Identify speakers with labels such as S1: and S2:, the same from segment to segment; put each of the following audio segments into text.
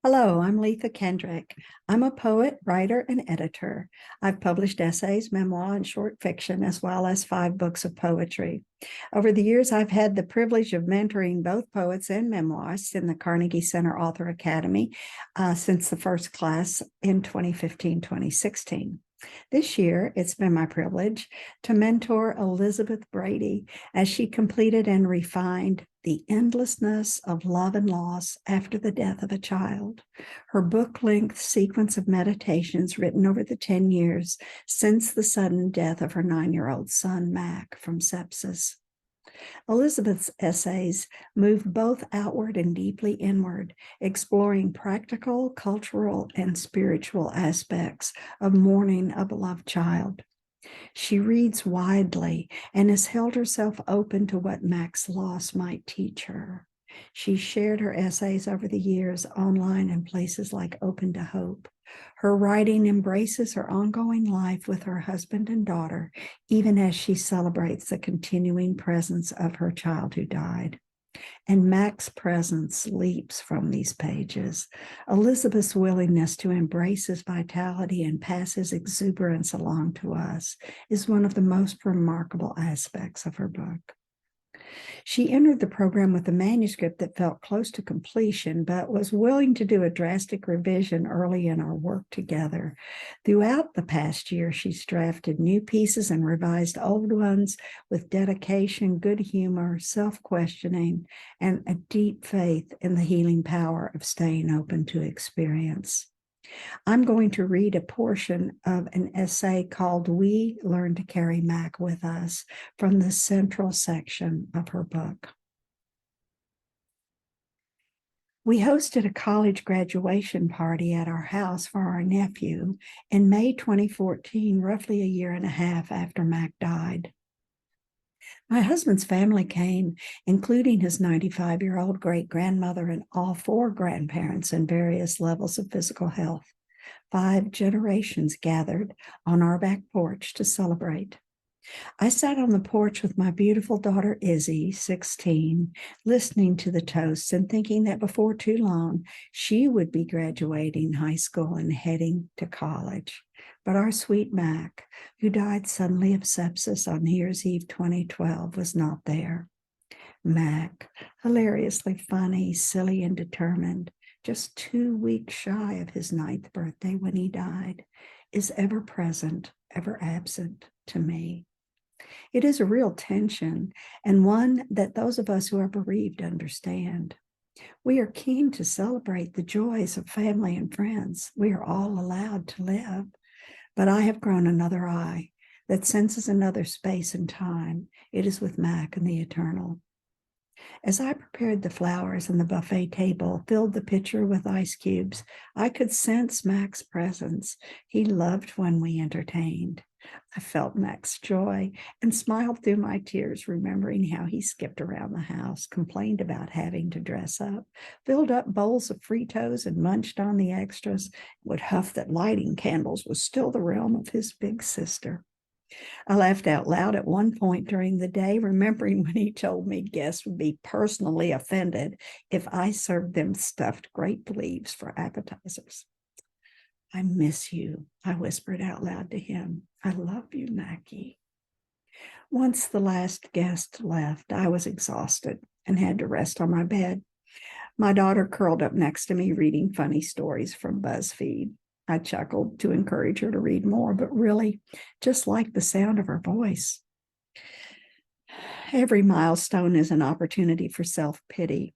S1: Hello, I'm Leatha Kendrick. I'm a poet, writer, and editor. I've published essays, memoir, and short fiction, as well as 5 books of poetry. Over the years, I've had the privilege of mentoring both poets and memoirists in the Carnegie Center Author Academy since the first class in 2015-2016. This year, it's been my privilege to mentor Elizabeth Brady as she completed and refined The Endlessness of Love and Loss After the Death of a Child, her book-length sequence of meditations written over the 10 years since the sudden death of her 9-year-old son, Mac, from sepsis. Elizabeth's essays move both outward and deeply inward, exploring practical, cultural, and spiritual aspects of mourning a beloved child. She reads widely and has held herself open to what Mac's loss might teach her. She shared her essays over the years online in places like Open to Hope. Her writing embraces her ongoing life with her husband and daughter, even as she celebrates the continuing presence of her child who died. And Mac's presence leaps from these pages. Elizabeth's willingness to embrace his vitality and pass his exuberance along to us is one of the most remarkable aspects of her book. She entered the program with a manuscript that felt close to completion, but was willing to do a drastic revision early in our work together. Throughout the past year, she's drafted new pieces and revised old ones with dedication, good humor, self-questioning, and a deep faith in the healing power of staying open to experience. I'm going to read a portion of an essay called We Learn to Carry Mac with Us from the central section of her book. We hosted a college graduation party at our house for our nephew in May 2014, roughly a year and a half after Mac died. My husband's family came, including his 95-year-old great-grandmother and all 4 grandparents in various levels of physical health. 5 generations gathered on our back porch to celebrate. I sat on the porch with my beautiful daughter, Izzy, 16, listening to the toasts and thinking that before too long, she would be graduating high school and heading to college. But our sweet Mac, who died suddenly of sepsis on New Year's Eve 2012, was not there. Mac, hilariously funny, silly, and determined, just 2 weeks shy of his 9th birthday when he died, is ever present, ever absent to me. It is a real tension, and one that those of us who are bereaved understand. We are keen to celebrate the joys of family and friends. We are all allowed to live. But I have grown another eye that senses another space and time. It is with Mac and the eternal. As I prepared the flowers and the buffet table, filled the pitcher with ice cubes, I could sense Mac's presence. He loved when we entertained. I felt Mac's joy and smiled through my tears, remembering how he skipped around the house, complained about having to dress up, filled up bowls of Fritos and munched on the extras, would huff that lighting candles was still the realm of his big sister. I laughed out loud at one point during the day, remembering when he told me guests would be personally offended if I served them stuffed grape leaves for appetizers. I miss you, I whispered out loud to him. I love you, Mackie. Once the last guest left, I was exhausted and had to rest on my bed. My daughter curled up next to me, reading funny stories from BuzzFeed. I chuckled to encourage her to read more, but really just liked the sound of her voice. Every milestone is an opportunity for self-pity.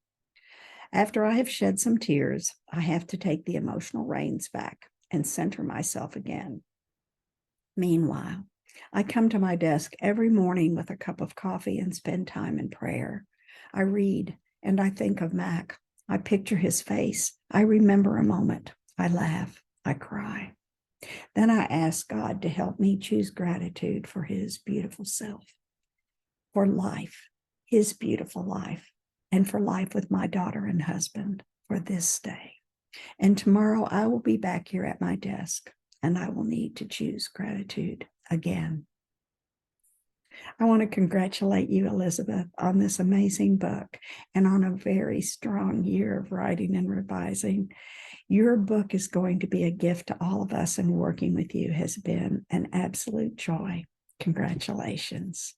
S1: After I have shed some tears, I have to take the emotional reins back and center myself again. Meanwhile, I come to my desk every morning with a cup of coffee and spend time in prayer. I read and I think of Mac. I picture his face. I remember a moment. I laugh. I cry. Then I ask God to help me choose gratitude for his beautiful self, for life, his beautiful life, and for life with my daughter and husband for this day. And tomorrow I will be back here at my desk, and I will need to choose gratitude again. I want to congratulate you, Elizabeth, on this amazing book and on a very strong year of writing and revising. Your book is going to be a gift to all of us, and working with you has been an absolute joy. Congratulations.